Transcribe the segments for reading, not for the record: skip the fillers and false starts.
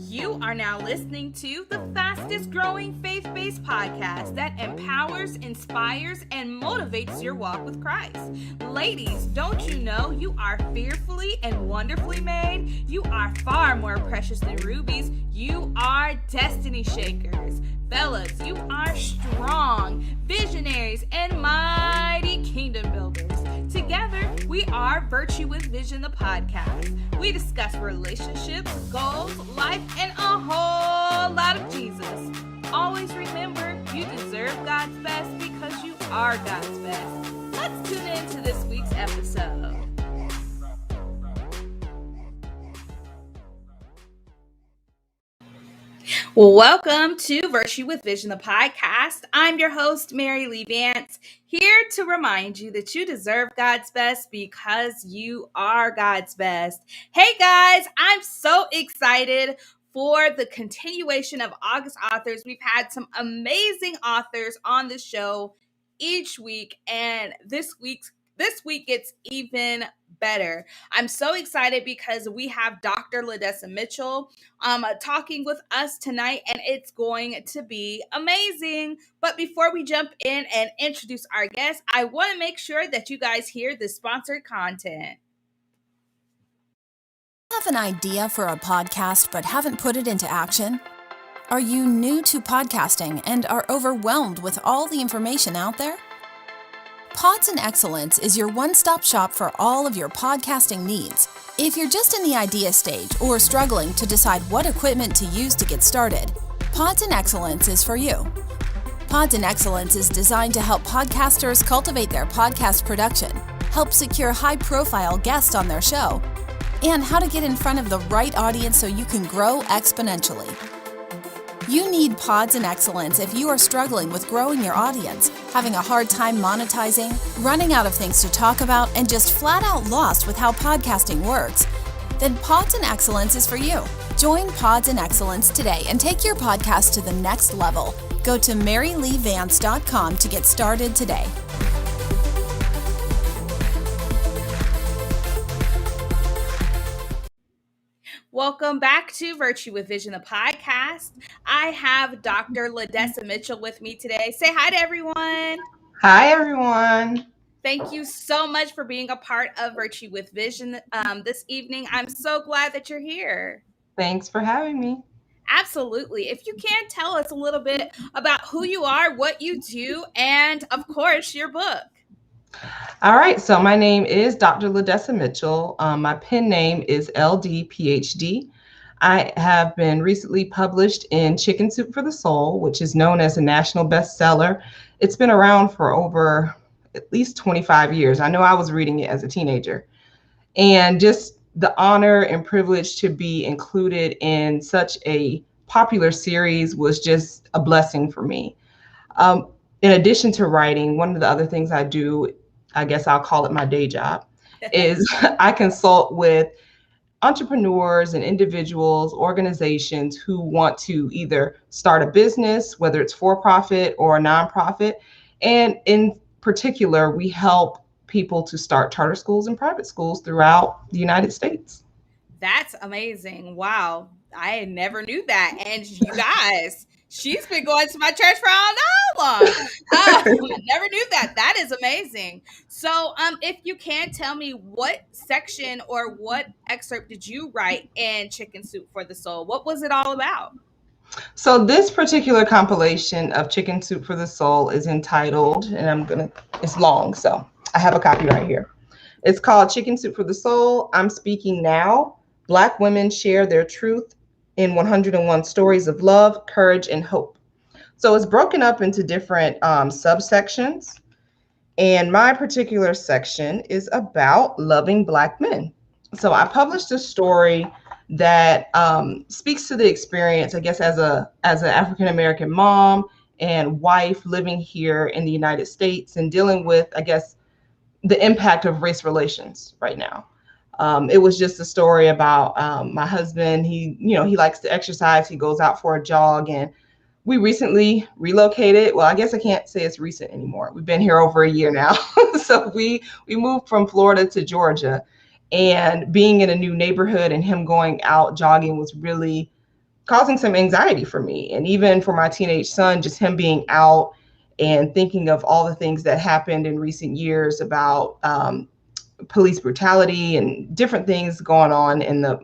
You are now listening to the fastest growing faith-based podcast that empowers, inspires, and motivates your walk with Christ. Ladies, don't you know you are fearfully and wonderfully made? You are far more precious than rubies. You are destiny shakers. Fellas, you are strong, visionaries, and mighty kingdom builders. Together, we are Virtue with Vision, the podcast. We discuss relationships, goals, life, and a whole lot of Jesus. Always remember, you deserve God's best because you are God's best. Let's tune into this week's episode. Welcome to Virtue with Vision, the podcast. I'm your host, Mary Lee Vance, here to remind you that you deserve God's best because you are God's best. Hey guys, I'm so excited for the continuation of August Authors. We've had some amazing authors on the show each week, and this week gets even better. I'm so excited because we have Dr. LaDessa Mitchell talking with us tonight, and it's going to be amazing. But before we jump in and introduce our guest, I want to make sure that you guys hear the sponsored content. Have an idea for a podcast but haven't put it into action? Are you new to podcasting and are overwhelmed with all the information out there? Pods and Excellence is your one-stop shop for all of your podcasting needs. If you're just in the idea stage or struggling to decide what equipment to use to get started, Pods and Excellence is for you. Pods and Excellence is designed to help podcasters cultivate their podcast production, help secure high-profile guests on their show, and how to get in front of the right audience so you can grow exponentially. You need Pods and Excellence if you are struggling with growing your audience, having a hard time monetizing, running out of things to talk about, and just flat out lost with how podcasting works. Then Pods and Excellence is for you. Join Pods and Excellence today and take your podcast to the next level. Go to maryleevance.com to get started today. Welcome back to Virtue with Vision, the podcast. I have Dr. LaDessa Mitchell with me today. Say hi to everyone. Hi, everyone. Thank you so much for being a part of Virtue with Vision this evening. I'm so glad that you're here. Thanks for having me. Absolutely. If you can tell us a little bit about who you are, what you do, and of course, your book. All right. So my name is Dr. LaDessa Mitchell. My pen name is LD PhD. I have been recently published in Chicken Soup for the Soul, which is known as a national bestseller. It's been around for over at least 25 years. I know I was reading it as a teenager. And just the honor and privilege to be included in such a popular series was just a blessing for me. In addition to writing, one of the other things I do, I guess I'll call it my day job, is I consult with entrepreneurs and individuals, organizations who want to either start a business, whether it's for-profit or a nonprofit. And in particular, we help people to start charter schools and private schools throughout the United States. That's amazing. Wow. I never knew that. And you guys, she's been going to my church for all long. Never knew that. That is amazing. So if you can tell me, what section or what excerpt did you write in Chicken Soup for the Soul? What was it all about? So this particular compilation of Chicken Soup for the Soul is entitled, and it's long, so I have a copy right here. It's called Chicken Soup for the Soul. I'm Speaking Now. Black women share their truth in 101 stories of love, courage, and hope. So it's broken up into different subsections. And my particular section is about loving Black men. So I published a story that speaks to the experience, I guess, as an African American mom and wife living here in the United States and dealing with, I guess, the impact of race relations right now. It was just a story about my husband. He likes to exercise. He goes out for a jog, and we recently relocated. Well, I guess I can't say it's recent anymore. We've been here over a year now. So we moved from Florida to Georgia, and being in a new neighborhood and him going out jogging was really causing some anxiety for me. And even for my teenage son, just him being out and thinking of all the things that happened in recent years about police brutality and different things going on in the,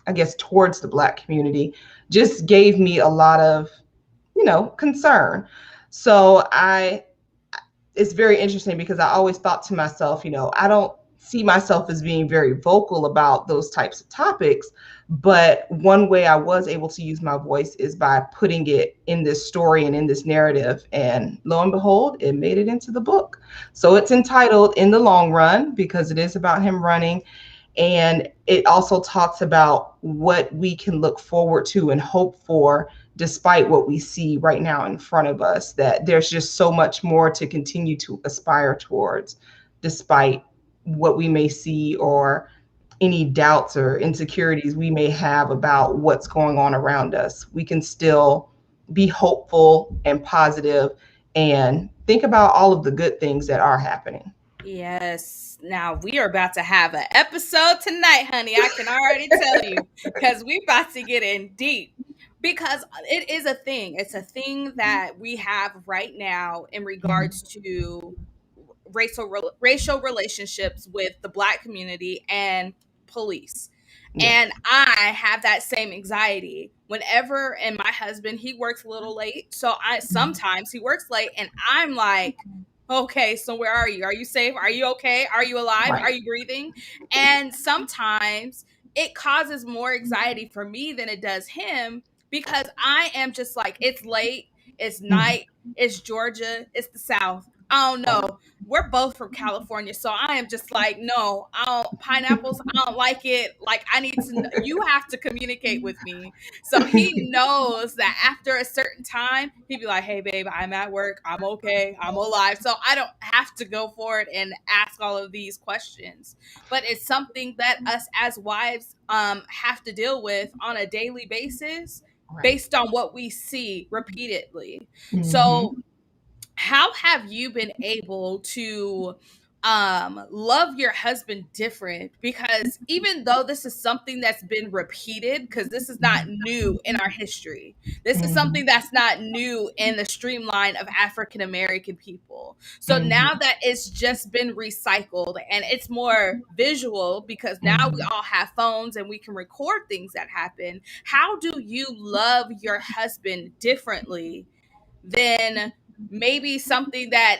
I guess, towards the Black community, just gave me a lot of, concern. So it's very interesting because I always thought to myself, I don't see myself as being very vocal about those types of topics. But one way I was able to use my voice is by putting it in this story and in this narrative. And lo and behold, it made it into the book. So it's entitled In the Long Run because it is about him running. And it also talks about what we can look forward to and hope for despite what we see right now in front of us, that there's just so much more to continue to aspire towards, despite what we may see or any doubts or insecurities we may have about what's going on around us. We can still be hopeful and positive and think about all of the good things that are happening. Yes. Now we are about to have an episode tonight, honey. I can already tell you because we about to get in deep. Because it is a thing. It's a thing that we have right now in regards to racial relationships with the Black community and police. Yes. And I have that same anxiety whenever, and my husband, he works a little late. So sometimes he works late and I'm like, okay, so where are you? Are you safe? Are you okay? Are you alive? Right. Are you breathing? And sometimes it causes more anxiety for me than it does him because I am just like, it's late, it's night, it's Georgia, it's the South. I don't know. We're both from California, so I am just like, no, pineapples, I don't like it. Like, I need to, you have to communicate with me. So he knows that after a certain time, he'd be like, hey, babe, I'm at work. I'm okay. I'm alive. So I don't have to go for it and ask all of these questions. But it's something that us as wives have to deal with on a daily basis based on what we see repeatedly. Mm-hmm. So how have you been able to love your husband different? Because even though this is something that's been repeated, because this is not new in our history, this is something that's not new in the streamline of African American people. So now that it's just been recycled and it's more visual because now we all have phones and we can record things that happen, how do you love your husband differently than maybe something that,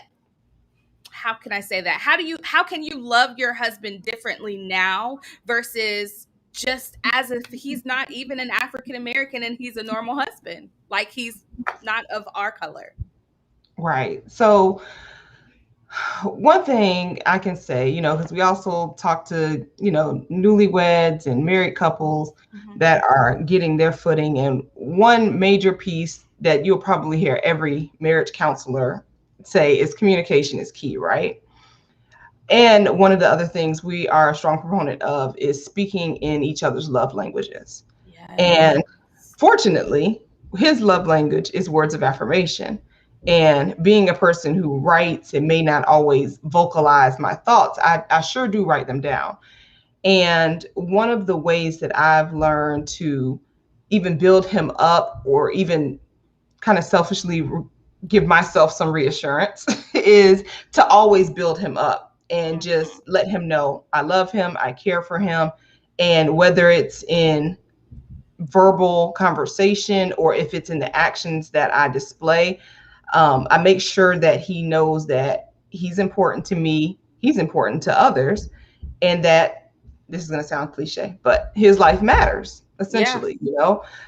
how can I say that? How can you love your husband differently now versus just as if he's not even an African American and he's a normal husband, like he's not of our color? Right. So one thing I can say, because we also talk to, newlyweds and married couples that are getting their footing. And one major piece that you'll probably hear every marriage counselor say is communication is key, right? And one of the other things we are a strong proponent of is speaking in each other's love languages. Yes. And fortunately, his love language is words of affirmation. And being a person who writes and may not always vocalize my thoughts, I sure do write them down. And one of the ways that I've learned to even build him up or even kind of selfishly give myself some reassurance is to always build him up and just let him know I love him, I care for him. And whether it's in verbal conversation or if it's in the actions that I display, I make sure that he knows that he's important to me. he's important to others, and that this is going to sound cliche, but his life matters essentially,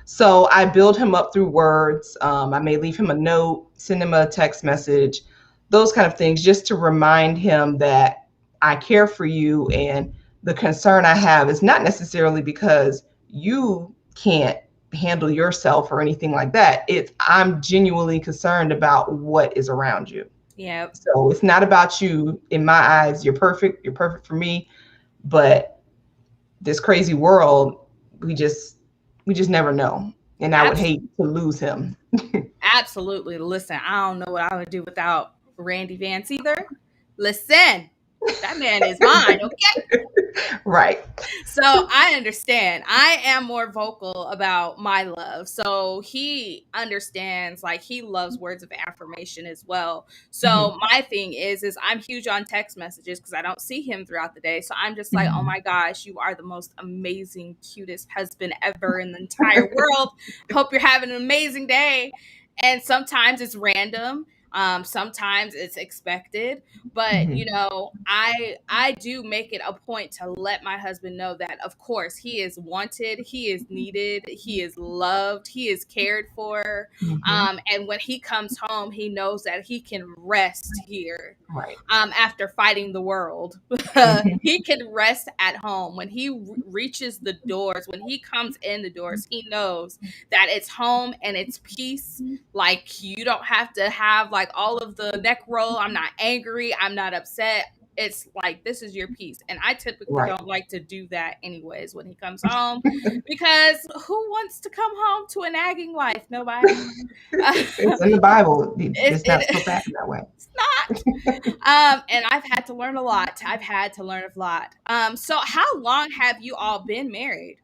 So I build him up through words. I may leave him a note, send him a text message, those kind of things, just to remind him that I care for you. And the concern I have is not necessarily because you can't handle yourself or anything like that. I'm genuinely concerned about what is around you. Yeah. So it's not about you. In my eyes, you're perfect. You're perfect for me. But this crazy world, we just never know. And I would hate to lose him. Absolutely. Listen, I don't know what I would do without Randy Vance either. Listen, that man is mine, okay? Right. So I understand. I am more vocal about my love. So he understands, like, he loves words of affirmation as well. So my thing is I'm huge on text messages because I don't see him throughout the day. So I'm just like, oh my gosh, you are the most amazing, cutest husband ever in the entire world. Hope you're having an amazing day. And sometimes it's random. Sometimes it's expected, but I do make it a point to let my husband know that, of course, he is wanted, he is needed, he is loved, he is cared for. And when he comes home, he knows that he can rest here. Right. After fighting the world, he can rest at home. When he reaches the doors, when he comes in the doors, he knows that it's home and it's peace. Like, you don't have to have like all of the neck roll. I'm not angry. I'm not upset. It's like, this is your piece. And I typically don't like to do that anyways when he comes home, because who wants to come home to a nagging wife? Nobody. It's in the Bible. It's not so bad that way. It's not. And I've had to learn a lot. So how long have you all been married?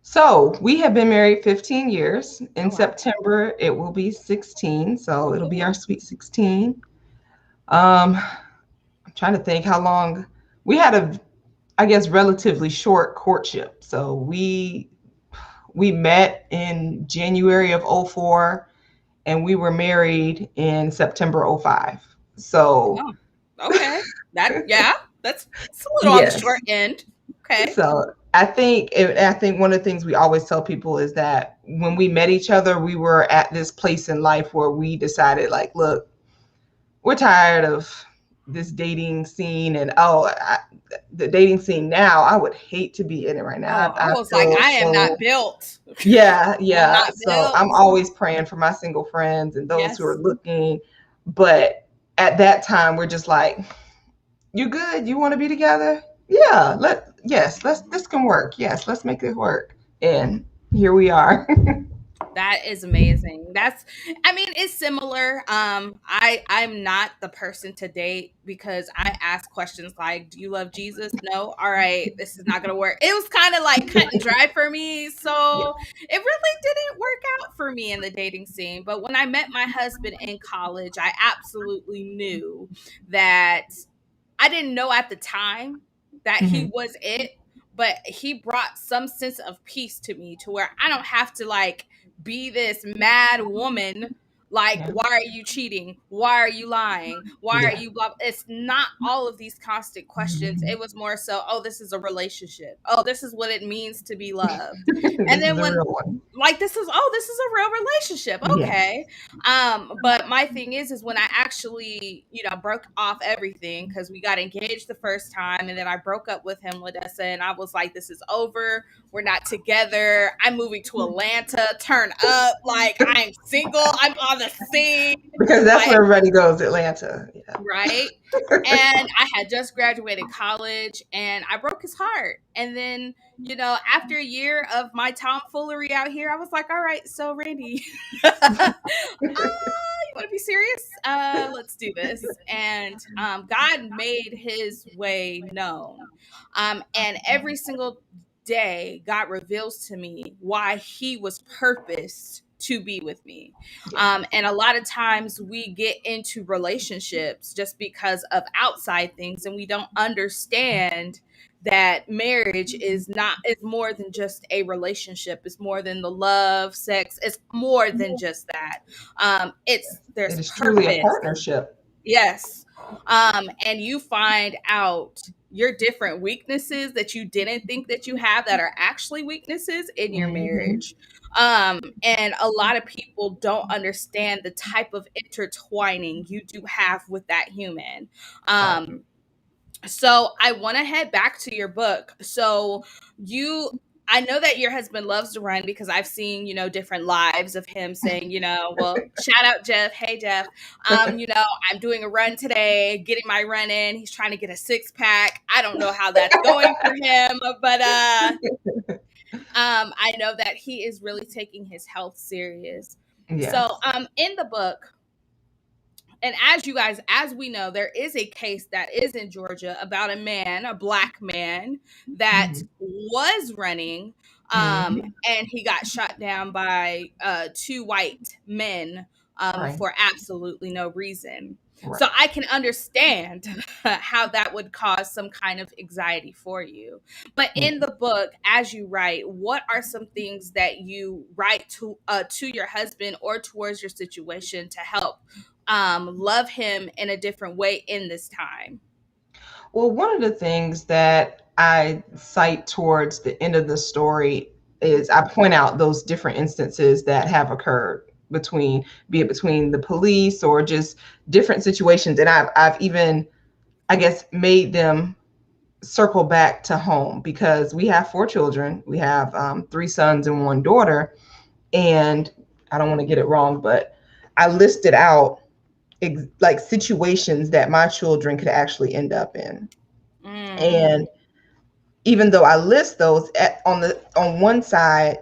So we have been married 15 years. In September, it will be 16. So it'll be our sweet 16. I'm trying to think how long. We had I guess, relatively short courtship. So we met in January of 2004, and we were married in September 2005. So okay. That's a little on the short end. Okay. So I think one of the things we always tell people is that when we met each other, we were at this place in life where we decided, like, look, we're tired of this dating scene, and the dating scene now, I would hate to be in it right now. I was like, I am not built. Yeah. So I'm always praying for my single friends and those who are looking. But at that time, we're just like, you good? You want to be together? Yeah. This can work. Yes, let's make it work. And here we are. That is amazing. It's similar. I'm not the person to date because I ask questions like, do you love Jesus? No. All right, this is not going to work. It was kind of like cut and dry for me. So it really didn't work out for me in the dating scene. But when I met my husband in college, I absolutely knew that I didn't know at the time that he was it, but he brought some sense of peace to me to where I don't have to like be this mad woman. Like, why are you cheating? Why are you lying? Why are you blah? It's not all of these constant questions. It was more so, oh, this is a relationship. Oh, this is what it means to be loved. And then when this is a real relationship. Okay. But my thing is when I actually, broke off everything, because we got engaged the first time and then I broke up with him, LaDessa, and I was like, this is over. We're not together. I'm moving to Atlanta. Turn up. Like, I'm single. I'm on the scene. Because that's where everybody goes, Atlanta. Yeah. Right. And I had just graduated college and I broke his heart. And then, after a year of my tomfoolery out here, I was like, all right, so Randy, you want to be serious? Let's do this. And God made his way known. And every single day, God reveals to me why he was purposed to be with me. And a lot of times we get into relationships just because of outside things, and we don't understand that marriage is more than just a relationship. It's more than the love, sex. It's more than just that. There's truly a partnership. Yes. and you find out your different weaknesses that you didn't think that you have that are actually weaknesses in your Hmm. marriage. And a lot of people don't understand the type of intertwining you do have with that human. Right. So I want to head back to your book. So you I know that your husband loves to run because I've seen, different lives of him saying, well, shout out Jeff. Hey Jeff. I'm doing a run today, getting my run in. He's trying to get a six pack. I don't know how that's going for him, but I know that he is really taking his health serious. So Yes. in the book, and as we know, there is a case that is in Georgia about a black man that Hmm. was running, Hmm. and he got shot down by two white men, Right. for absolutely no reason. So Right. I can understand how that would cause some kind of anxiety for you. But Yeah. in the book, as you write, what are some things that you write to your husband or towards your situation to help love him in a different way in this time? Well, one of the things that I cite towards the end of the story is I point out those different instances that have occurred between, be it between the police or just different situations. And I've even, I guess, made them circle back to home because we have four children. We have three sons and one daughter. And I don't want to get it wrong, but I listed out like situations that my children could actually end up in. Mm, And even though I list those on one side,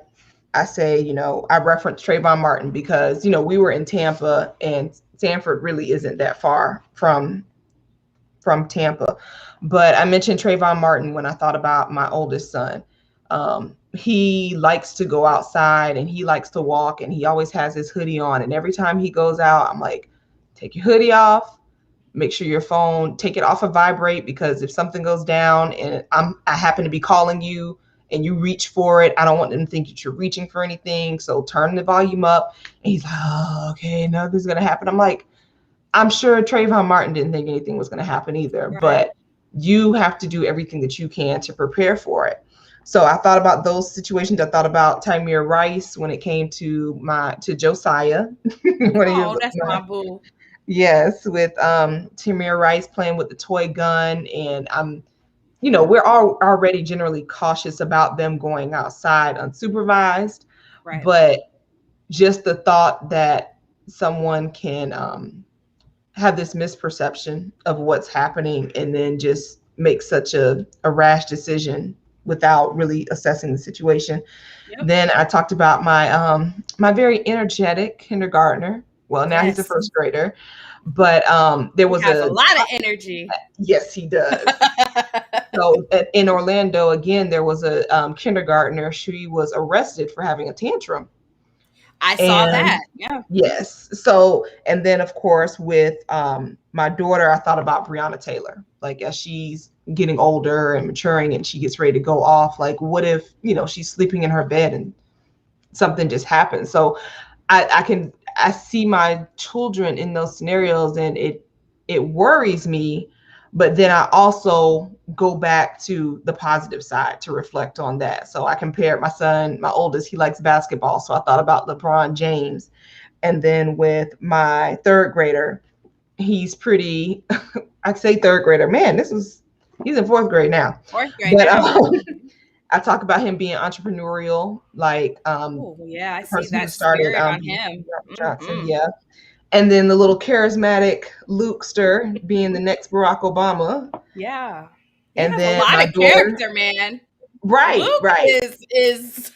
I say, I reference Trayvon Martin because, we were in Tampa and Sanford really isn't that far from Tampa. But I mentioned Trayvon Martin when I thought about my oldest son. He likes to go outside and he likes to walk and he always has his hoodie on. And every time he goes out, I'm like, take your hoodie off, make sure your phone, take it off of vibrate, because if something goes down and I happen to be calling you and you reach for it, I don't want them to think that you're reaching for anything. So turn the volume up. And he's like, oh, okay, nothing's going to happen. I'm like, I'm sure Trayvon Martin didn't think anything was going to happen either, right. but you have to do everything that you can to prepare for it. So I thought about those situations. I thought about Tamir Rice when it came to Josiah, when he was Oh, that's my boo. yes, with Tamir Rice playing with the toy gun, and we're all already generally cautious about them going outside unsupervised, Right. but just the thought that someone can have this misperception of what's happening and then just make such a rash decision without really assessing the situation. Yep. Then I talked about my very energetic kindergartner. Well, now he's a Yes. first grader, but there He was has a a lot of energy. yes, he does. So in Orlando, again, there was a kindergartner. She was arrested for having a tantrum. I saw And that. Yeah. yes, so and then of course with my daughter, I thought about Breonna Taylor. Like as she's getting older and maturing, and she gets ready to go off. Like what if she's sleeping in her bed and something just happens? So I see my children in those scenarios, and it worries me, but then I also go back to the positive side to reflect on that. So I compared my son, my oldest, he likes basketball, so I thought about LeBron James. And then with my third grader, he's pretty I'd say third grader, man, he's in fourth grade now. Fourth grade But now. I talk about him being entrepreneurial, like Oh, yeah. I the see person who that started spirit on the him. Johnson, Hmm. yeah. And then the little charismatic Lukester being the next Barack Obama. Yeah. He And has a then lot my of daughter, character, man. right, Luke right. is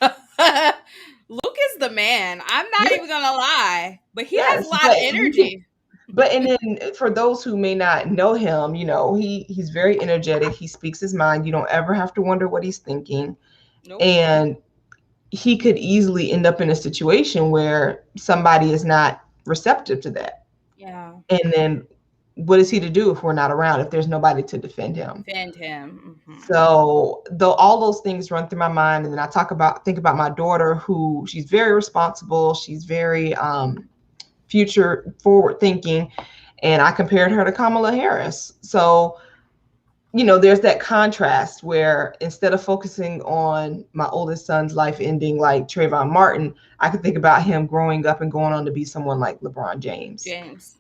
Luke is the man. I'm not even Yes, gonna lie, but he has a yes. lot of energy. And then for those who may not know him, he's very energetic. He speaks his mind. You don't ever have to wonder what he's thinking. Nope. And he could easily end up in a situation where somebody is not receptive to that. Yeah. And then what is he to do if we're not around, if there's nobody to defend him? Defend him. Hmm. So though all those things run through my mind, and then I think about my daughter, who she's very responsible, she's very future forward thinking, And I compared her to Kamala Harris. So, there's that contrast where instead of focusing on my oldest son's life ending like Trayvon Martin, I could think about him growing up and going on to be someone like LeBron James.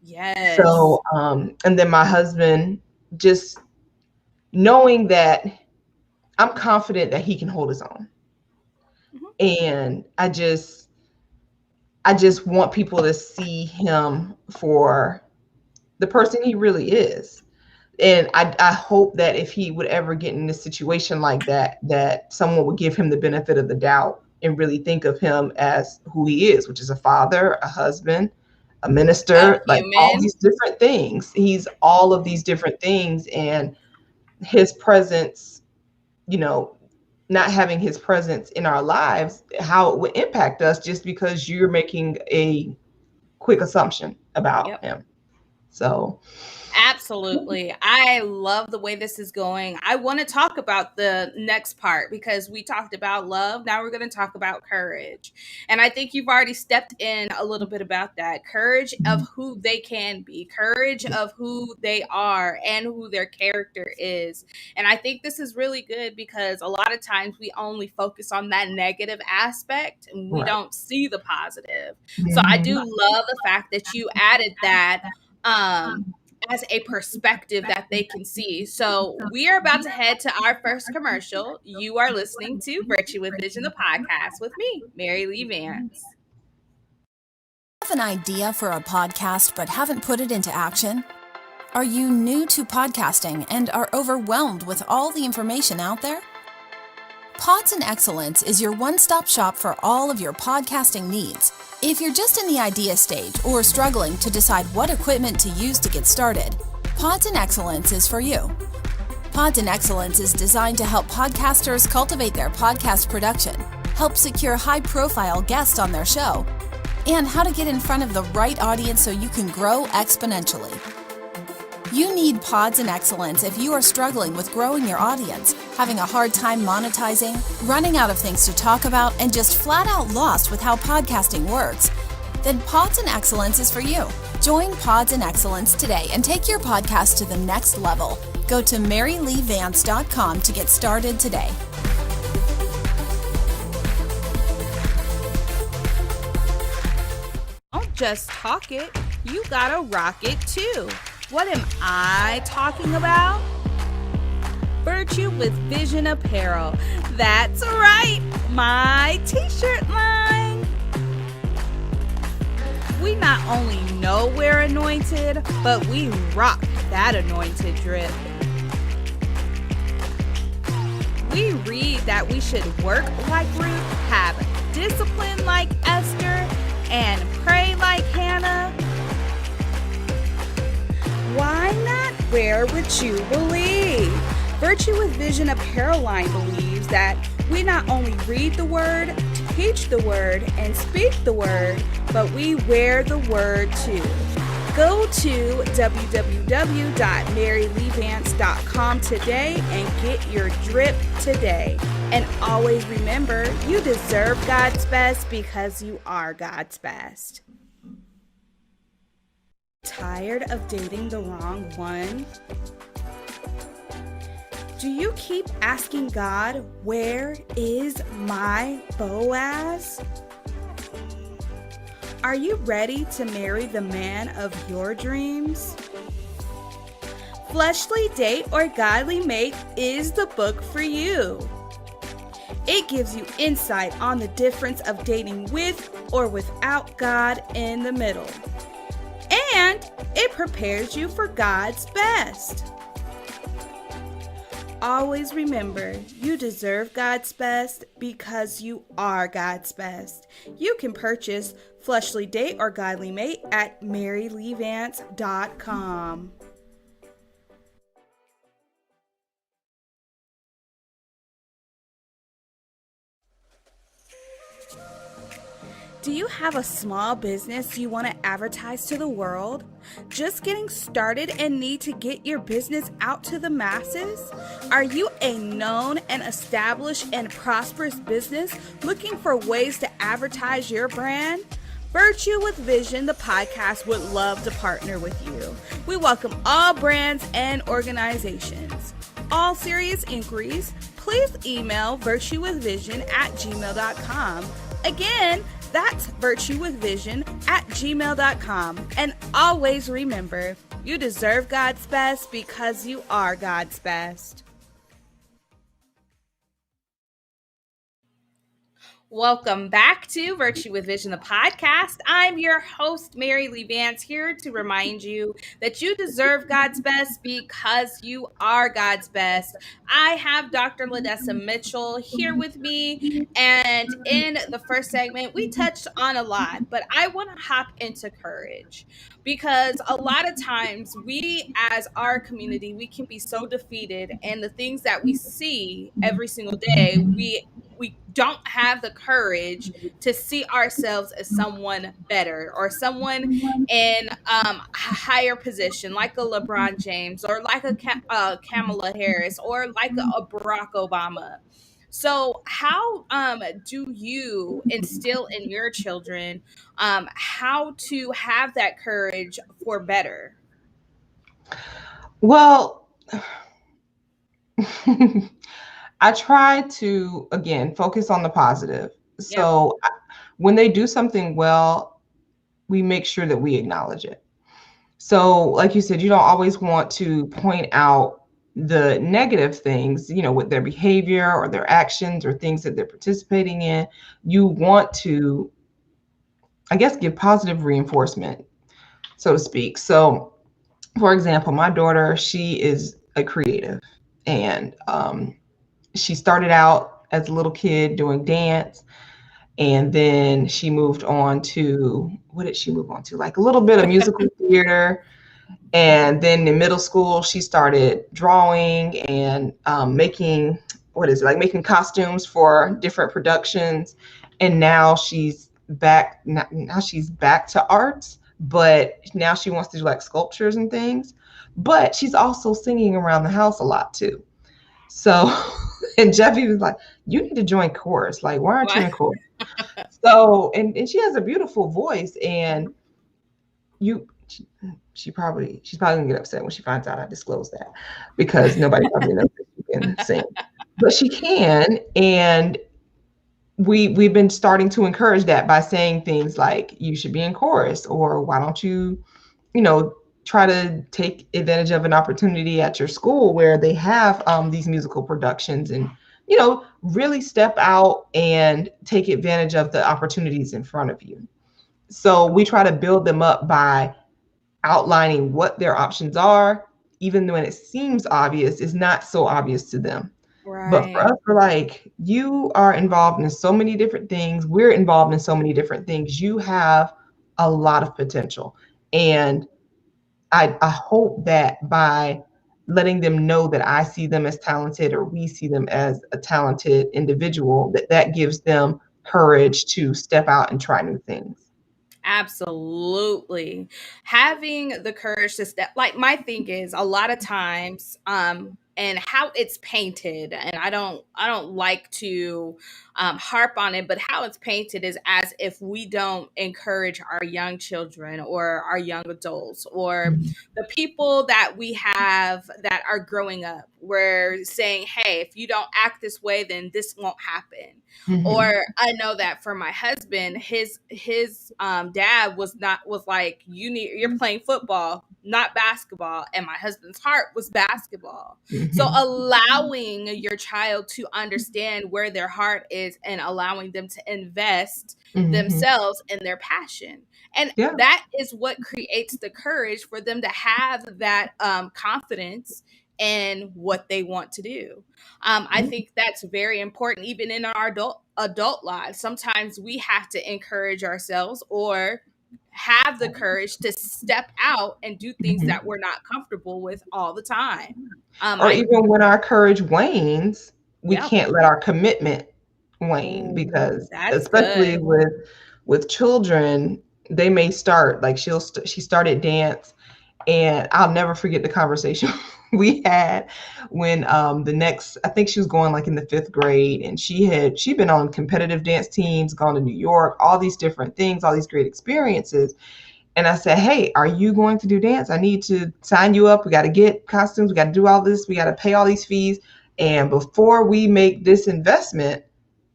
Yes. So, and then my husband, just knowing that I'm confident that he can hold his own. And I just want people to see him for the person he really is. And I hope that if he would ever get in a situation like that, that someone would give him the benefit of the doubt and really think of him as who he is, which is a father, a husband, a minister, like all these different things. He's all of these different things, and his presence, not having his presence in our lives, how it would impact us just because you're making a quick assumption about him. So absolutely. I love the way this is going. I want to talk about the next part because we talked about love. Now we're going to talk about courage. And I think you've already stepped in a little bit about that. Courage of who they can be, courage of who they are and who their character is. And I think this is really good because a lot of times we only focus on that negative aspect and we don't see the positive. So I do love the fact that you added that as a perspective that they can see. So we are about to head to our first commercial. You are listening to Virtue with Vision, the podcast with me, Mary Lee Vance. Have an idea for a podcast but haven't put it into action? Are you new to podcasting and are overwhelmed with all the information out there? Pods and Excellence is your one-stop shop for all of your podcasting needs. If you're just in the idea stage or struggling to decide what equipment to use to get started, Pods and Excellence is for you. Pods and Excellence is designed to help podcasters cultivate their podcast production, help secure high-profile guests on their show, and how to get in front of the right audience so you can grow exponentially. You need Pods and Excellence if you are struggling with growing your audience, having a hard time monetizing, running out of things to talk about, and just flat out lost with how podcasting works. Then Pods and Excellence is for you. Join Pods and Excellence today and take your podcast to the next level. Go to maryleevance.com to get started today. Don't just talk it, you gotta rock it too. What am I talking about? Virtue with Vision apparel. That's right, my t-shirt line. We not only know we're anointed, but we rock that anointed drip. We read that we should work like Ruth, have discipline like Esther, and pray like Hannah. Why not wear what you believe? Virtue with Vision apparel line believes that we not only read the word, teach the word, and speak the word, but we wear the word too. Go to www.maryleevance.com today and get your drip today. And always remember, you deserve God's best because you are God's best. Tired of dating the wrong one? Do you keep asking God, where is my Boaz? Are you ready to marry the man of your dreams? Fleshly Date or Godly Mate is the book for you. It gives you insight on the difference of dating with or without God in the middle. And it prepares you for God's best. Always remember, you deserve God's best because you are God's best. You can purchase Fleshly Date or Godly Mate at maryleevance.com. Do you have a small business you want to advertise to the world? Just getting started and need to get your business out to the masses? Are you a known and established and prosperous business looking for ways to advertise your brand? Virtue with Vision, the podcast, would love to partner with you. We welcome all brands and organizations. All serious inquiries, please email virtuewithvision@gmail.com. Again, that's virtuewithvision@gmail.com. And always remember, you deserve God's best because you are God's best. Welcome back to Virtue with Vision, the podcast. I'm your host, Mary Lee Vance, here to remind you that you deserve God's best because you are God's best. I have Dr. LaDessa Mitchell here with me, and in the first segment, we touched on a lot, but I want to hop into courage because a lot of times we, as our community, we can be so defeated, and the things that we see every single day, we don't have the courage to see ourselves as someone better or someone in a higher position, like a LeBron James or like a Kamala Harris or like a Barack Obama. So how do you instill in your children how to have that courage for better? Well, I try to, again, focus on the positive. So when they do something well, we make sure that we acknowledge it. So like you said, you don't always want to point out the negative things, with their behavior or their actions or things that they're participating in. You want to, I guess, give positive reinforcement, so to speak. So, for example, my daughter, she is a creative, and she started out as a little kid doing dance, and then she moved on to, what did she move on to? Like a little bit of musical theater. And then in middle school, she started drawing and making costumes for different productions. And now she's back. Now she's back to arts, but now she wants to do like sculptures and things. But she's also singing around the house a lot too. So, and Jeffy was like, "You need to join chorus. Like, why aren't you in chorus?" So, and she has a beautiful voice, and she's probably gonna get upset when she finds out I disclose that, because nobody probably knows that she can sing, but she can. And we've been starting to encourage that by saying things like, "You should be in chorus," or "Why don't you, try to take advantage of an opportunity at your school where they have these musical productions, and really step out and take advantage of the opportunities in front of you." So we try to build them up by outlining what their options are, even when it seems obvious, is not so obvious to them. Right. But for us, we're like, you are involved in so many different things. We're involved in so many different things. You have a lot of potential. And I hope that by letting them know that I see them as talented, or we see them as a talented individual, that gives them courage to step out and try new things. Absolutely. Having the courage to step, like, my thing is a lot of times, and how it's painted, and I don't like to harp on it, but how it's painted is as if we don't encourage our young children or our young adults or the people that we have that are growing up. We're saying, "Hey, if you don't act this way, then this won't happen." Mm-hmm. Or I know that for my husband, his dad was like, "You're playing football, not basketball," and my husband's heart was basketball. Mm-hmm. So allowing your child to understand where their heart is and allowing them to invest themselves in their passion. And that is what creates the courage for them to have that confidence in what they want to do. I think that's very important, even in our adult lives. Sometimes we have to encourage ourselves or have the courage to step out and do things that we're not comfortable with all the time. Even when our courage wanes, we can't let our commitment wane, because especially with children, they may start, like she started dance, and I'll never forget the conversation we had when the next, I think she was going like in the 5th grade, and she'd been on competitive dance teams, gone to New York, all these different things, all these great experiences. And I said, hey, are you going to do dance? I need to sign you up. We got to get costumes. We got to do all this. We got to pay all these fees. And before we make this investment,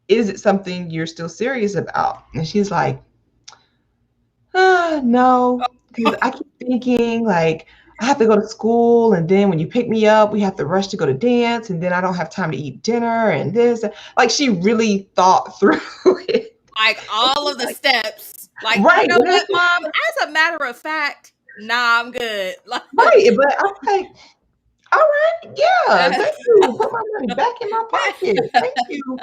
is it something you're still serious about? And she's like, no, because I keep thinking like I have to go to school, and then when you pick me up, we have to rush to go to dance, and then I don't have time to eat dinner and this. Like she really thought through it. Like all of the steps. Like, you Right, know what, Mom? As a matter of fact, nah, I'm good. right. But I'm like, all right, yeah, thank you. Put my money back in my pocket. Thank you.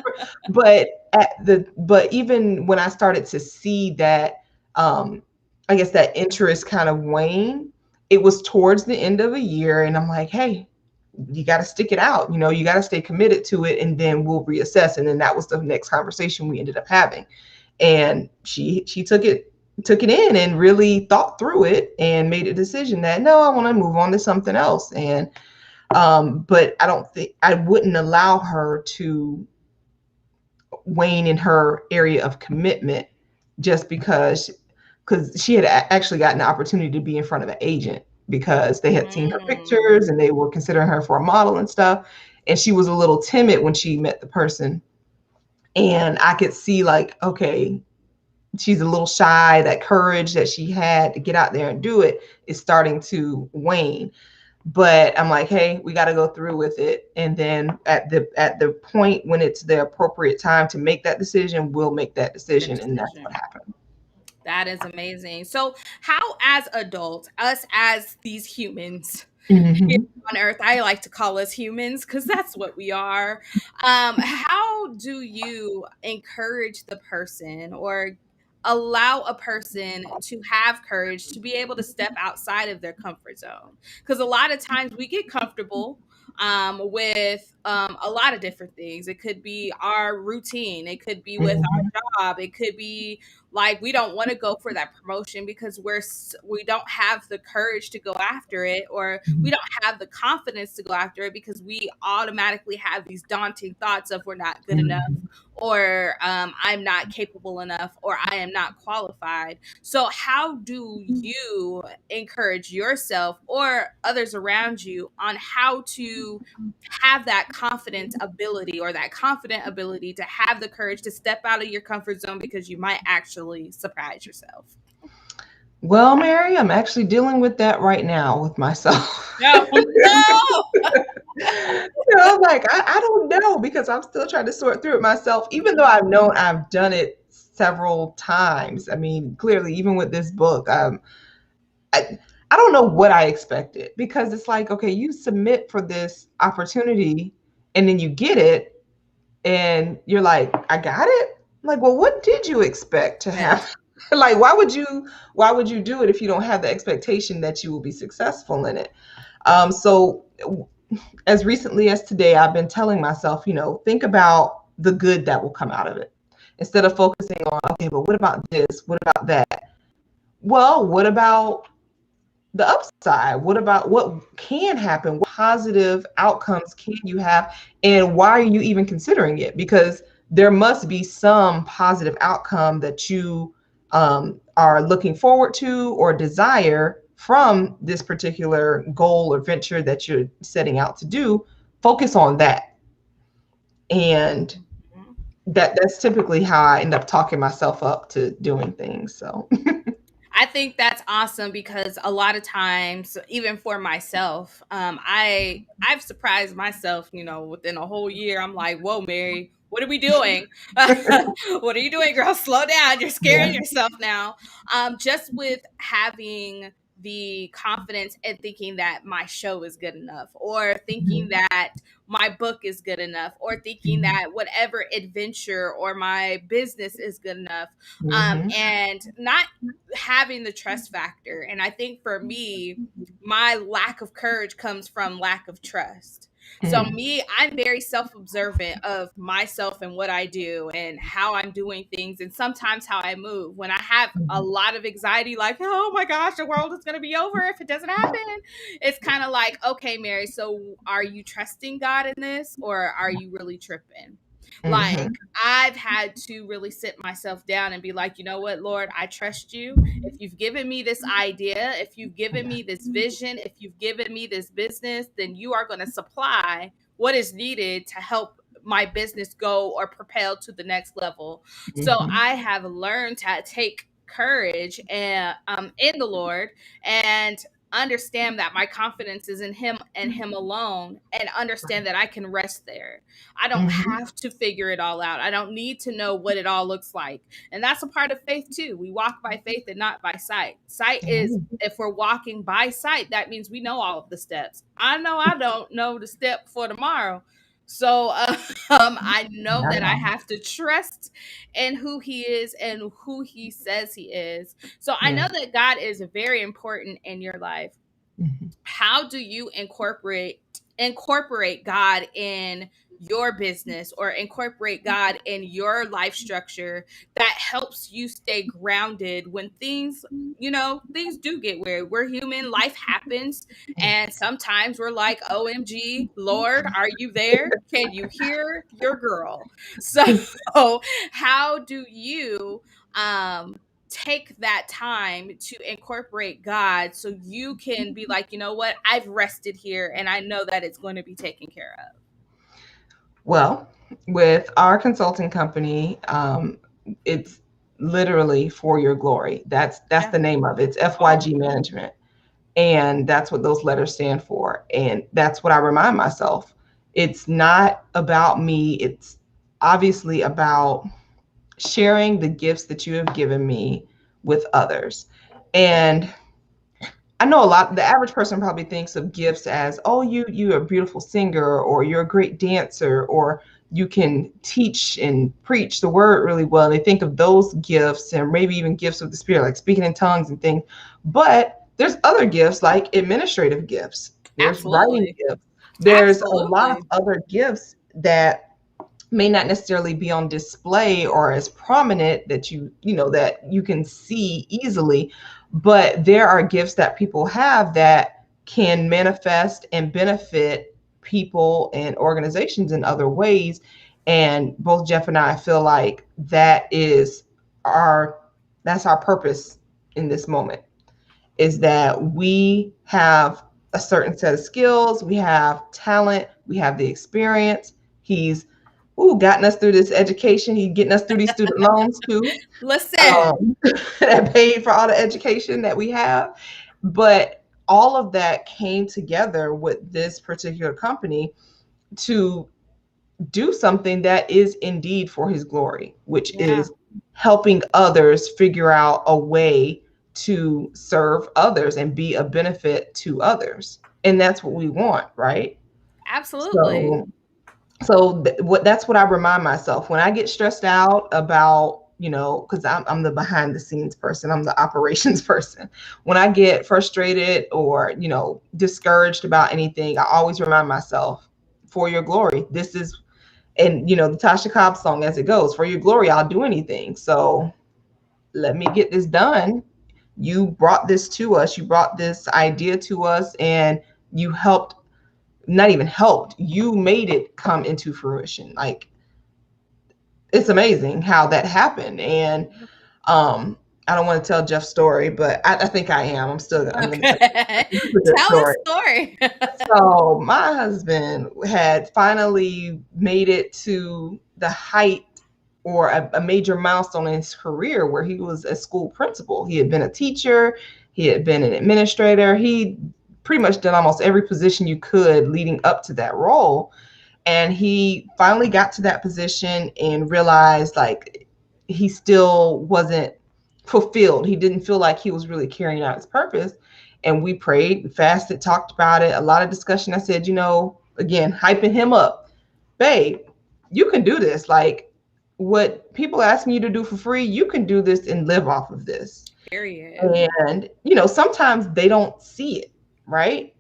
But even when I started to see that, I guess that interest kind of wane, it was towards the end of a year, and I'm like, hey, you got to stick it out. You know, you got to stay committed to it, and then we'll reassess. And then that was the next conversation we ended up having, and she took it in and really thought through it and made a decision that no, I want to move on to something else. And but I don't think I wouldn't allow her to wane in her area of commitment just because she had actually gotten the opportunity to be in front of an agent because they had seen her pictures and they were considering her for a model and stuff. And she was a little timid when she met the person. And I could see like, okay, she's a little shy. That courage that she had to get out there and do it is starting to wane. But I'm like, hey, we got to go through with it. And then at the point when it's the appropriate time to make that decision, we'll make that decision. And that's what happened. That is amazing. So, how, as adults, us as these humans here Mm-hmm. on Earth, I like to call us humans because that's what we are. How do you encourage the person or allow a person to have courage to be able to step outside of their comfort zone? Because a lot of times we get comfortable with a lot of different things. It could be our routine, it could be with Mm-hmm. our job, it could be like we don't want to go for that promotion because we don't have the courage to go after it, or we don't have the confidence to go after it because we automatically have these daunting thoughts of we're not good enough, Mm-hmm. or I'm not capable enough, or I am not qualified. So how do you encourage yourself or others around you on how to have that confident ability, or that confident ability to have the courage to step out of your comfort zone because you might actually surprise yourself? Well, Mary, I'm actually dealing with that right now with myself. No, no. Like I don't know because I'm still trying to sort through it myself, even though I've known I've done it several times. I mean, clearly, even with this book, I, I don't know what I expected because it's like, okay, you submit for this opportunity and then you get it and you're like, I got it. Like, well, what did you expect to Yeah. have? Like, why would you do it if you don't have the expectation that you will be successful in it? So as recently as today, I've been telling myself, think about the good that will come out of it instead of focusing on, okay, but what about this? What about that? Well, what about the upside? What about what can happen? What positive outcomes can you have? And why are you even considering it? Because there must be some positive outcome that you are looking forward to or desire from this particular goal or venture that you're setting out to do. Focus on that. And that's typically how I end up talking myself up to doing things. So I think that's awesome because a lot of times, even for myself, I've surprised myself. Within a whole year, I'm like, "Whoa, Mary, what are we doing? What are you doing, girl? Slow down. You're scaring yeah. yourself now." Just with having the confidence and thinking that my show is good enough, or thinking Mhm. that my book is good enough, or thinking Mhm. that whatever adventure or my business is good enough, Mhm. and not having the trust factor. And I think for me, my lack of courage comes from lack of trust. So me, I'm very self-observant of myself and what I do and how I'm doing things and sometimes how I move. When I have a lot of anxiety, like, oh my gosh, the world is going to be over if it doesn't happen. It's kind of like, okay, Mary, so are you trusting God in this or are you really tripping? Like, I've had to really sit myself down and be like, you know what, Lord, I trust you. If you've given me this idea, if you've given me this vision, if you've given me this business, then you are going to supply what is needed to help my business go or propel to the next level. So I have learned to take courage and in the Lord and understand that my confidence is in him and him alone, and understand that I can rest there. I don't have to figure it all out. I don't need to know what it all looks like. And that's a part of faith too. We walk by faith and not by sight. Sight is, if we're walking by sight, that means we know all of the steps. I know I don't know the step for tomorrow. So I know that I have to trust in who he is and who he says he is. So I know that God is very important in your life. How do you incorporate God in your business or incorporate God in your life structure that helps you stay grounded when things, things do get weird? We're human, life happens, and sometimes we're like, OMG, Lord, are you there? Can you hear your girl? So how do you take that time to incorporate God so you can be like, you know what, I've rested here and I know that it's going to be taken care of? Well, with our consulting company, it's literally for your glory. That's the name of it. It's FYG Management. And that's what those letters stand for. And that's what I remind myself. It's not about me. It's obviously about sharing the gifts that you have given me with others. And I know the average person probably thinks of gifts as, oh, you're a beautiful singer, or you're a great dancer, or you can teach and preach the word really well. They think of those gifts, and maybe even gifts of the spirit, like speaking in tongues and things. But there's other gifts, like administrative gifts. There's writing gifts. There's a lot of other gifts that may not necessarily be on display or as prominent that that you can see easily, but there are gifts that people have that can manifest and benefit people and organizations in other ways. And both Jeff and I feel like that's our purpose in this moment, is that we have a certain set of skills, we have talent, we have the experience. He's gotten us through this education. He's getting us through these student loans too. Listen, that paid for all the education that we have. But all of that came together with this particular company to do something that is indeed for his glory, which is helping others figure out a way to serve others and be a benefit to others. And that's what we want, right? Absolutely. So that's what I remind myself when I get stressed out about, because I'm the behind the scenes person. I'm the operations person. When I get frustrated or, discouraged about anything, I always remind myself, for your glory, this is, and, the Tasha Cobbs song, as it goes, for your glory, I'll do anything. So let me get this done. You brought this to us. You brought this idea to us, and you helped. Not even helped, you made it come into fruition. Like, it's amazing how that happened. And I don't want to tell Jeff's story, but I think I am. I'm going to tell the story. So my husband had finally made it to the height or a major milestone in his career where he was a school principal. He had been a teacher, he had been an administrator, he pretty much done almost every position you could leading up to that role. And he finally got to that position and realized like he still wasn't fulfilled. He didn't feel like he was really carrying out his purpose. And we prayed, fasted, talked about it, a lot of discussion. I said, again, hyping him up, babe, you can do this. Like, what people are asking you to do for free, you can do this and live off of this. Period. And, sometimes they don't see it. Right.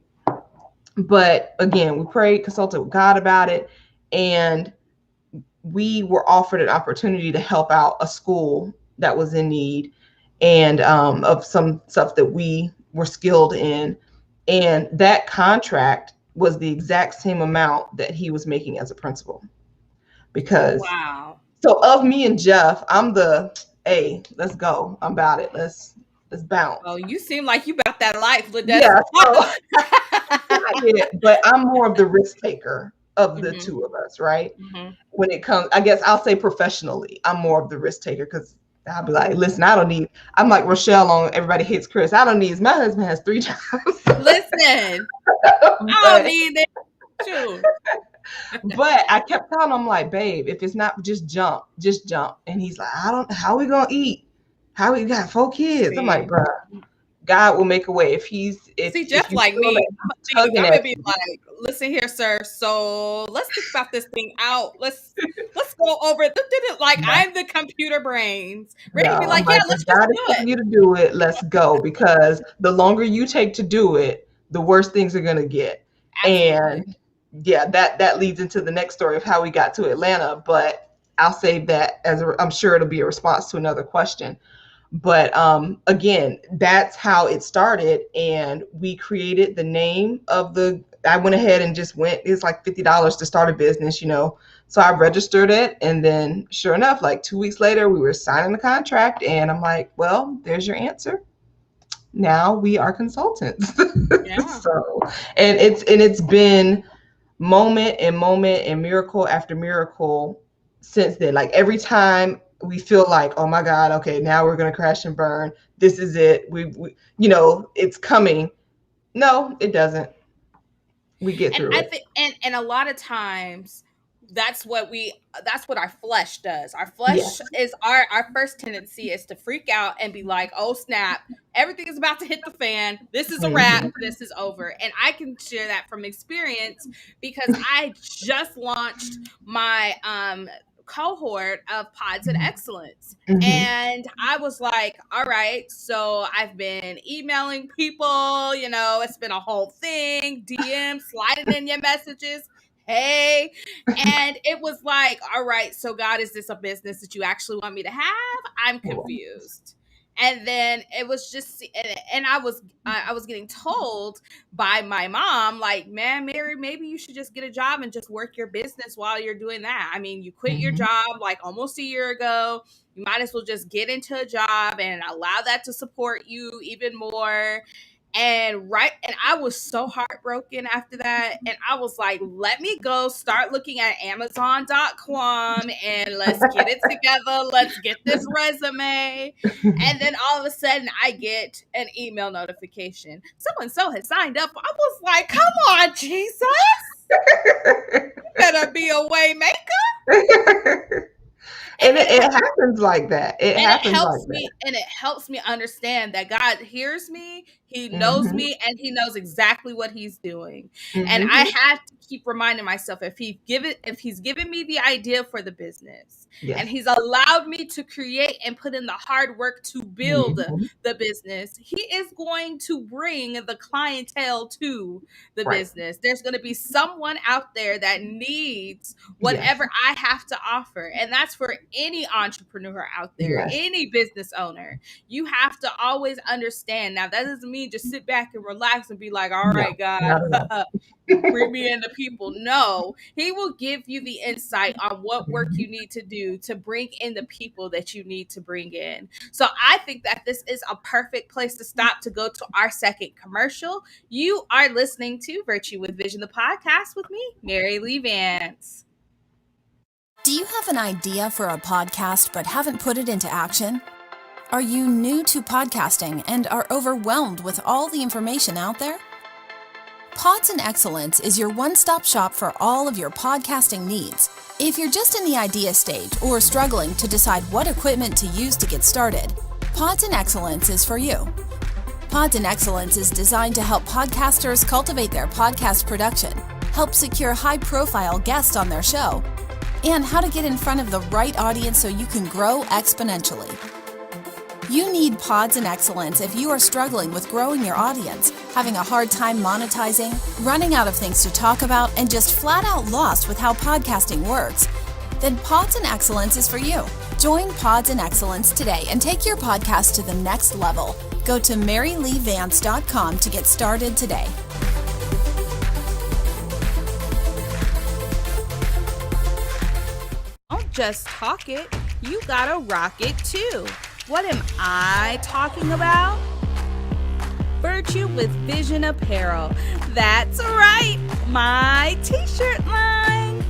But again, we prayed, consulted with God about it, and we were offered an opportunity to help out a school that was in need, and of some stuff that we were skilled in. And that contract was the exact same amount that he was making as a principal. Because Wow. so of me and Jeff, I'm the, hey, let's go. I'm about it. Let's bounce. Oh, you seem like you about that life, Yeah, so LaDessa. I get it, but I'm more of the risk taker of the Mhm, two of us, right? mhm. When it comes, I guess I'll say professionally, I'm more of the risk taker because I'll be like, listen, I don't need, I'm like Rochelle on Everybody Hates Chris. I don't need, my husband has 3 jobs. Listen, I don't but need that too. but I kept telling him, like, babe, if it's not, just jump, just jump. And he's like, I don't, how we gonna eat? How we got 4 kids? I'm like, See, bruh, God will make a way. If Jeff you like feel me. like he's tugging I'm at gonna be you, like, listen here, sir. So let's think about this thing out. Let's go over it. Like yeah, I'm the computer brains, ready to no, be I'm like, yeah, like, let's if just God is do telling it. you to do it, let's go. Because the longer you take to do it, the worse things are gonna get. Absolutely. And yeah, that leads into the next story of how we got to Atlanta. But I'll save that I'm sure it'll be a response to another question. But again, that's how it started. And we created the name of I went ahead and just it's like $50 to start a business, So I registered it. And then sure enough, like 2 weeks later, we were signing the contract. And I'm like, well, there's your answer. Now we are consultants. Yeah. So, and it's been moment and miracle after miracle since then. Like every time we feel like, oh my God, okay, now we're gonna crash and burn. This is it. We it's coming. No, it doesn't. We get And through I it. think and a lot of times that's what our flesh does. Our flesh Yes. is our first tendency is to freak out and be like, oh snap, everything is about to hit the fan. This is a wrap. Mhm. This is over. And I can share that from experience because I just launched my cohort of Pods and Excellence. Mhm. And I was like, all right, so I've been emailing people, it's been a whole thing, DM, sliding in your messages. Hey, and it was like, all right, so God, is this a business that you actually want me to have? I'm confused. And then it was just, and I was getting told by my mom, like, man, Mary, maybe you should just get a job and just work your business while you're doing that. I mean, you quit your Mhm. job like almost a year ago. You might as well just get into a job and allow that to support you even more. And I was so heartbroken after that. And I was like, let me go start looking at Amazon.com and let's get it together. Let's get this resume. And then all of a sudden I get an email notification. So and so has signed up. I was like, come on, Jesus. You better be a way maker. And And it happens like that. It happens like that. it helps me understand that God hears me, he knows Mhm. me, and he knows exactly what he's doing. And I Mhm. have to keep reminding myself, if he's given me the idea for the business and Yes. he's allowed me to create and put in the hard work to build Mhm. the business, he is going to bring the clientele to the Right. business. There's going to be someone out there that needs Yes. whatever I have to offer. And that's for any entrepreneur out there, Yes. any business owner. You have to always understand. Now, that doesn't mean just sit back and relax and be like, all No, right, God, not at all. bring me in the people. No, he will give you the insight on what work you need to do to bring in the people that you need to bring in. So I think that this is a perfect place to stop to go to our second commercial. You are listening to Virtue with Vision, the podcast with me, Mary Lee Vance. Do you have an idea for a podcast but haven't put it into action? Are you new to podcasting and are overwhelmed with all the information out there? Pods and Excellence is your one-stop shop for all of your podcasting needs. If you're just in the idea stage or struggling to decide what equipment to use to get started, Pods and Excellence is for you. Pods and Excellence is designed to help podcasters cultivate their podcast production, help secure high-profile guests on their show, and how to get in front of the right audience so you can grow exponentially. You need Pods and Excellence if you are struggling with growing your audience, having a hard time monetizing, running out of things to talk about, and just flat out lost with how podcasting works. Then Pods and Excellence is for you. Join Pods and Excellence today and take your podcast to the next level. Go to maryleevance.com to get started today. Don't just talk it, you gotta rock it too. What am I talking about? Virtue with Vision Apparel. That's right, my t-shirt line.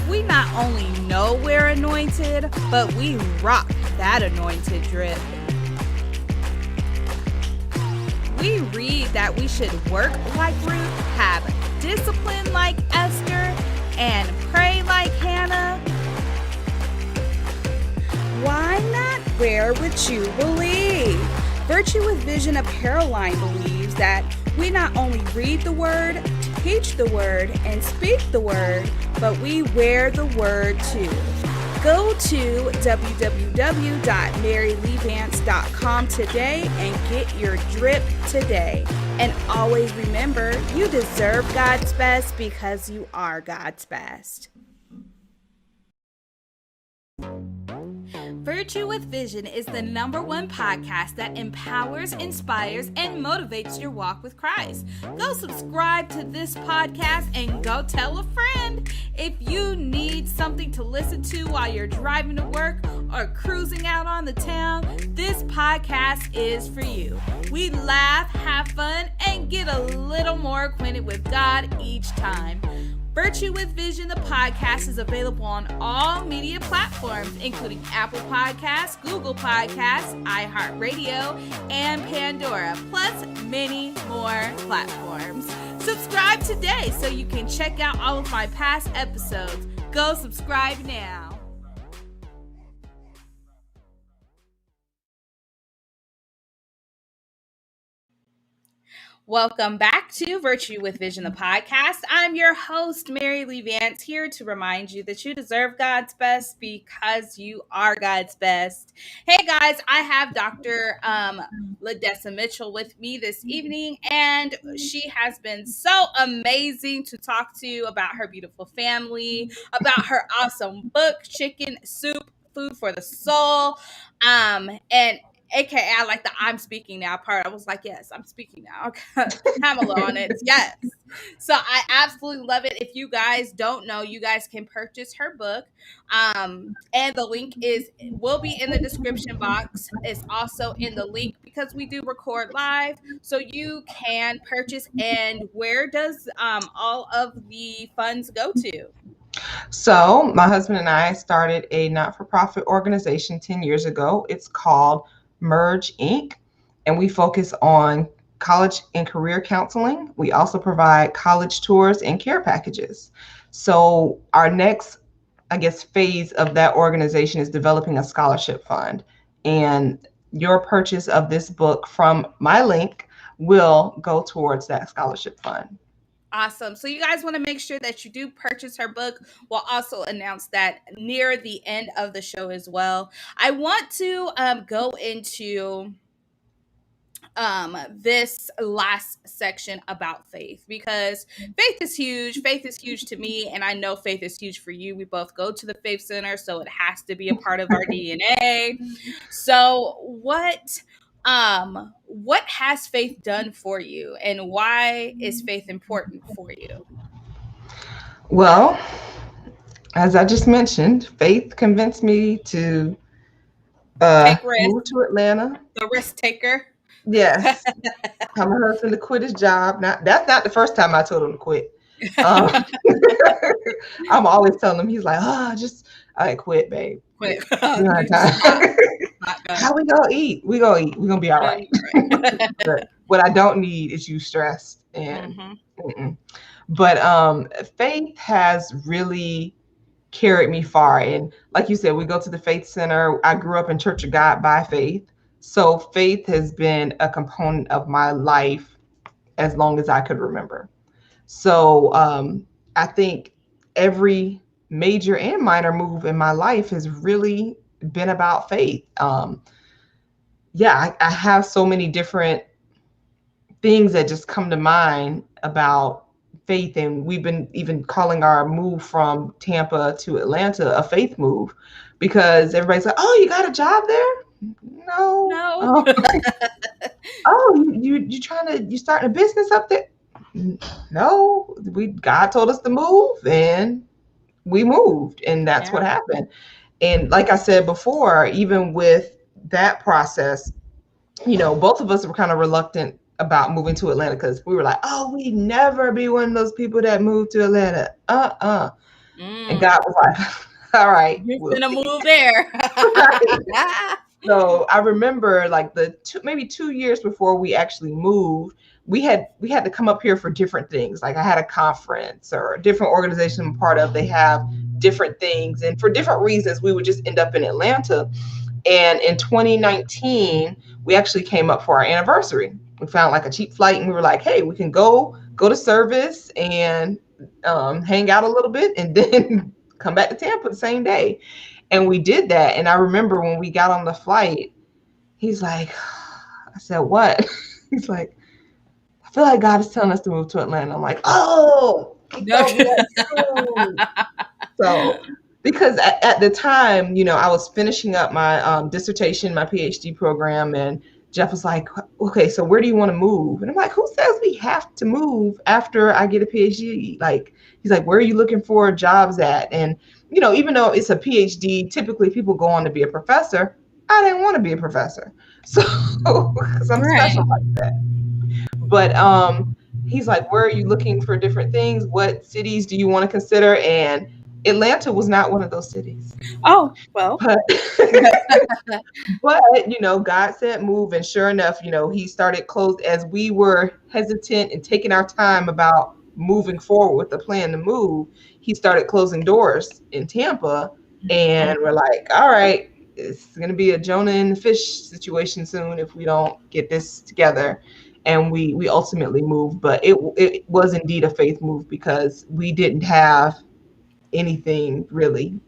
We not only know we're anointed, but we rock that anointed drip. We read that we should work like Ruth, have discipline like Esther, and pray like Hannah. Why not wear what you believe? Virtue with Vision Apparel line believes that we not only read the word, teach the word, and speak the word, but we wear the word too. Go to www.maryleevance.com today and get your drip today. And always remember, you deserve God's best because you are God's best. Virtue with Vision is the #1 podcast that empowers, inspires, and motivates your walk with Christ. Go subscribe to this podcast and go tell a friend. If you need something to listen to while you're driving to work or cruising out on the town, this podcast is for you. We laugh, have fun, and get a little more acquainted with God each time. Virtue with Vision, the podcast, is available on all media platforms, including Apple Podcasts, Google Podcasts, iHeartRadio, and Pandora, plus many more platforms. Subscribe today so you can check out all of my past episodes. Go subscribe now. Welcome back to Virtue with Vision, the podcast. I'm your host, Mary Lee Vance, here to remind you that you deserve God's best because you are God's best. Hey guys, I have Dr. LaDessa Mitchell with me this evening, and she has been so amazing to talk to about her beautiful family, about her awesome book, Chicken Soup, Food for the Soul, and AKA, I like the I'm speaking now part. I was like, yes, I'm speaking now. Pamela on it. Yes. So I absolutely love it. If you guys don't know, you guys can purchase her book. And the link will be in the description box. It's also in the link because we do record live. So you can purchase. And where does all of the funds go to? So my husband and I started a not-for-profit organization 10 years ago. It's called Merge Inc. And we focus on college and career counseling. We also provide college tours and care packages. So our next, phase of that organization is developing a scholarship fund. And your purchase of this book from my link will go towards that scholarship fund. Awesome. So you guys want to make sure that you do purchase her book. We'll also announce that near the end of the show as well. I want to go into this last section about faith, because faith is huge. Faith is huge to me, and I know faith is huge for you. We both go to the Faith Center, so it has to be a part of our DNA. So what has faith done for you, and why is faith important for you? Well, as I just mentioned, faith convinced me to move to Atlanta. The risk taker. Yes. Tell my husband to quit his job. That's not the first time I told him to quit. I'm always telling him, he's like, I quit, babe. Quit. How we gonna eat? We gonna eat. We're gonna be all right. But what I don't need is you stressed. And but faith has really carried me far. And like you said, we go to the Faith Center. I grew up in Church of God by faith. So faith has been a component of my life as long as I could remember. So I think every major and minor move in my life has really been about faith. I have so many different things that just come to mind about faith, and we've been even calling our move from Tampa to Atlanta a faith move, because everybody's like, "Oh, you got a job there?" No. No. Oh, oh, you starting a business up there? No, God told us to move, and we moved, and that's Yeah. what happened. And like I said before, even with that process, both of us were kind of reluctant about moving to Atlanta, because we were like, "Oh, we'd never be one of those people that moved to Atlanta." And God was like, "All right, You're we'll gonna see." move there. So I remember, like, maybe 2 years before we actually moved, we had to come up here for different things. Like, I had a conference or a different organization I'm part of. They have different things, and for different reasons, we would just end up in Atlanta. And in 2019, we actually came up for our anniversary. We found like a cheap flight, and we were like, "Hey, we can go to service and hang out a little bit, and then come back to Tampa the same day." And we did that. And I remember when we got on the flight, he's like, I said, "What?" He's like, "I feel like God is telling us to move to Atlanta." I'm like, "Oh, he No. told me that too." So, because at the time, I was finishing up my dissertation, my PhD program, and Jeff was like, "Okay, so where do you want to move?" And I'm like, "Who says we have to move after I get a PhD?" Like, he's like, "Where are you looking for jobs at?" And, even though it's a PhD, typically people go on to be a professor. I didn't want to be a professor. So, because I'm Right. special like that. But he's like, "Where are you looking for different things? What cities do you want to consider?" And Atlanta was not one of those cities. Oh, well. But but God said move, and sure enough, he started close as we were hesitant and taking our time about moving forward with the plan to move. He started closing doors in Tampa, and we're like, "All right, it's going to be a Jonah and the fish situation soon if we don't get this together." And we ultimately moved, but it was indeed a faith move, because we didn't have anything really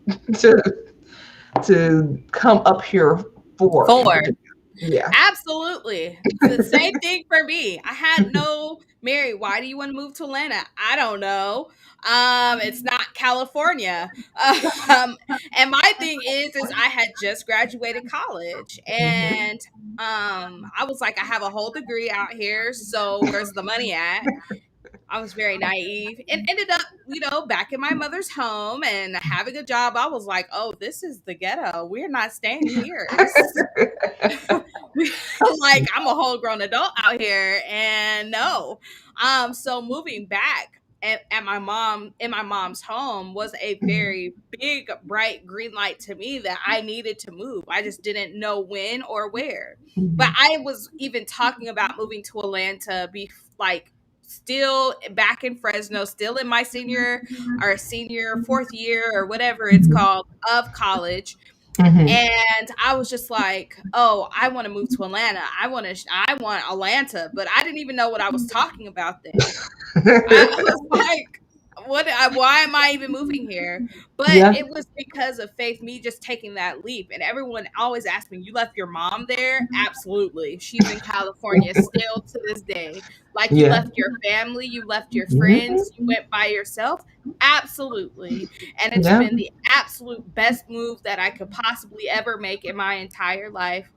to come up here for in Four. particular. Yeah. Absolutely. The same thing for me. I had no, Mary, why do you want to move to Atlanta? I don't know. It's not California. Um, and my thing is I had just graduated college, Mhm. and I was like, I have a whole degree out here, so where's the money at? I was very naive and ended up, back in my mother's home and having a job. I was like, oh, this is the ghetto. We're not staying here. This is like, I'm a whole grown adult out here, and no. So moving back at my mom's home was a very big bright green light to me that I needed to move. I just didn't know when or where. But Mhm. I was even talking about moving to Atlanta, be like still back in Fresno, still in my senior fourth year or whatever it's Mhm. called of college. Mhm. And I was just like, "Oh, I want to move to Atlanta. I want Atlanta," but I didn't even know what I was talking about then. I was like, why am I even moving here? But Yeah. it was because of faith, me just taking that leap. And everyone always asks me, you left your mom there? Absolutely. She's in California still to this day. Like, you Yeah. left your family, you left your Mhm. friends, you went by yourself? Absolutely. And it's Yeah. been the absolute best move that I could possibly ever make in my entire life.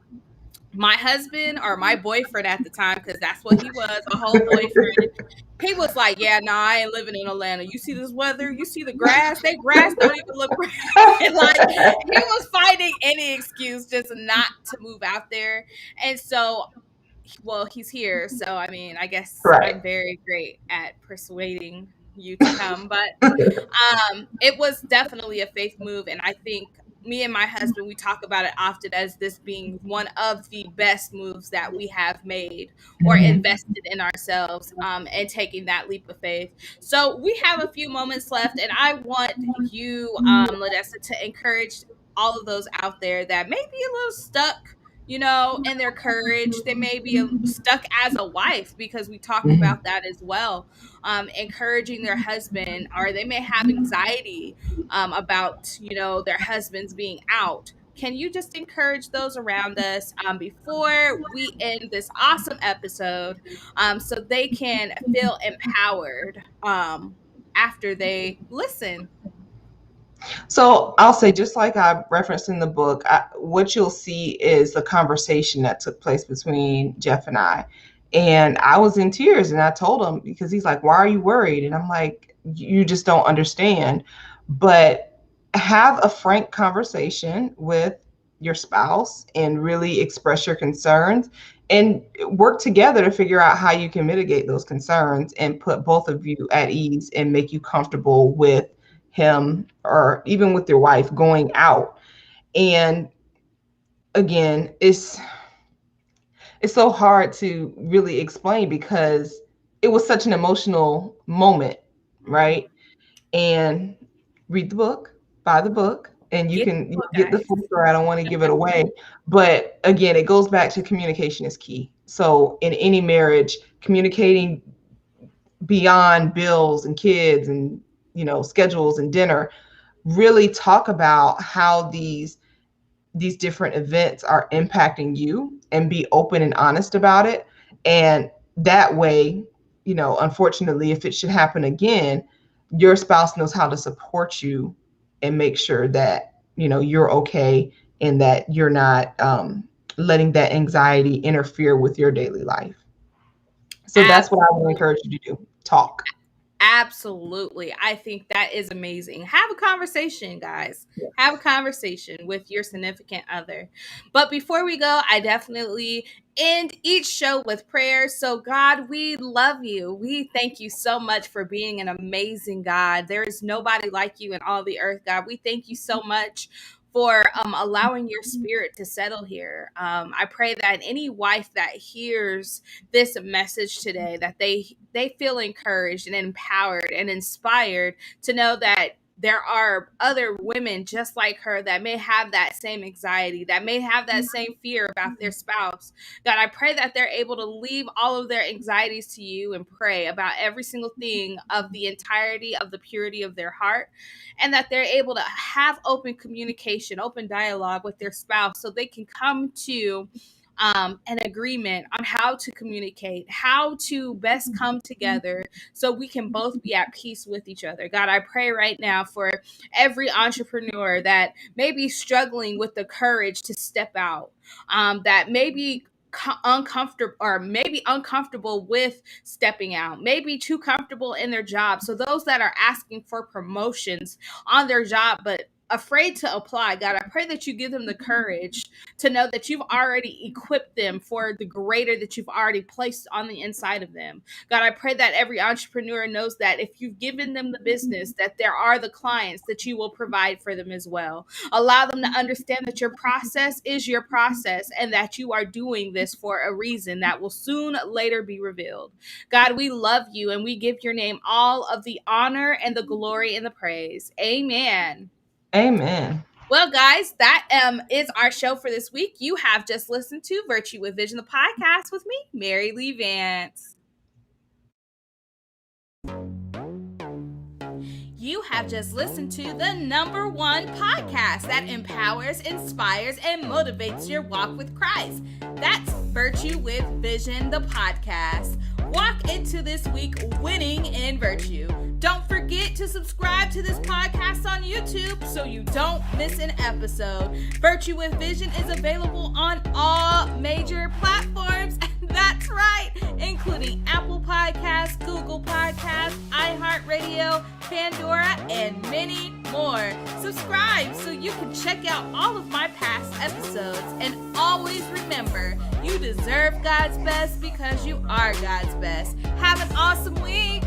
My husband, or my boyfriend at the time, because that's what he was, a whole boyfriend, he was like, "Yeah, no, I ain't living in Atlanta. You see this weather? You see the grass? They grass don't even look right." Like, he was finding any excuse just not to move out there. And so, well, he's here. So, I mean, I guess Right. I'm very great at persuading you to come. But it was definitely a faith move, and I think me and my husband, we talk about it often as this being one of the best moves that we have made or Mhm. invested in ourselves, and taking that leap of faith. So we have a few moments left, and I want you, LaDessa, to encourage all of those out there that may be a little stuck, in their courage. They may be stuck as a wife, because we talked Mhm. about that as well, encouraging their husband, or they may have anxiety about their husbands being out. can you just encourage those around us before we end this awesome episode, so they can feel empowered after they listen? So I'll say, just like I referenced in the book, what you'll see is the conversation that took place between Jeff and I. And I was in tears, and I told him, because he's like, "Why are you worried?" And I'm like, "You just don't understand." But have a frank conversation with your spouse and really express your concerns, and work together to figure out how you can mitigate those concerns and put both of you at ease and make you comfortable with him, or even with your wife, going out. And again, it's so hard to really explain, because it was such an emotional moment, right? And read the book, buy the book, and you can get the full story. I don't want to give it away, but again, it goes back to communication is key. So in any marriage, communicating beyond bills and kids and schedules and dinner, really talk about how these different events are impacting you, and be open and honest about it. And that way, unfortunately, if it should happen again, your spouse knows how to support you and make sure that you're okay, and that you're not letting that anxiety interfere with your daily life. So that's what I would encourage you to do. Talk. Absolutely. I think that is amazing. Have a conversation, guys. Yes. Have a conversation with your significant other. But before we go, I definitely end each show with prayer. So God, we love you. We thank you so much for being an amazing God. There is nobody like you in all the earth, God. We thank you so much for allowing your spirit to settle here. I pray that any wife that hears this message today, that they feel encouraged and empowered and inspired to know that there are other women just like her that may have that same anxiety, that may have that same fear about their spouse. God, I pray that they're able to leave all of their anxieties to you and pray about every single thing of the entirety of the purity of their heart, and that they're able to have open communication, open dialogue with their spouse, so they can come to an agreement on how to communicate, how to best come together so we can both be at peace with each other. God, I pray right now for every entrepreneur that may be struggling with the courage to step out, that may be uncomfortable with stepping out, maybe too comfortable in their job. So those that are asking for promotions on their job but afraid to apply, God, I pray that you give them the courage to know that you've already equipped them for the greater that you've already placed on the inside of them. God, I pray that every entrepreneur knows that if you've given them the business, that there are the clients that you will provide for them as well. Allow them to understand that your process is your process, and that you are doing this for a reason that will soon later be revealed. God, we love you, and we give your name all of the honor and the glory and the praise. Amen. Amen. Well, guys, that is our show for this week. You have just listened to Virtue with Vision, the podcast with me, Mary Lee Vance. You have just listened to the #1 podcast that empowers, inspires, and motivates your walk with Christ. That's Virtue with Vision, the podcast. Walk into this week winning in virtue. Don't forget to subscribe to this podcast on YouTube so you don't miss an episode. Virtue with Vision is available on all major platforms. That's right, including Apple Podcasts, Google Podcasts, iHeartRadio, Pandora, and many more. Subscribe so you can check out all of my past episodes. And always remember, you deserve God's best because you are God's best. Have an awesome week.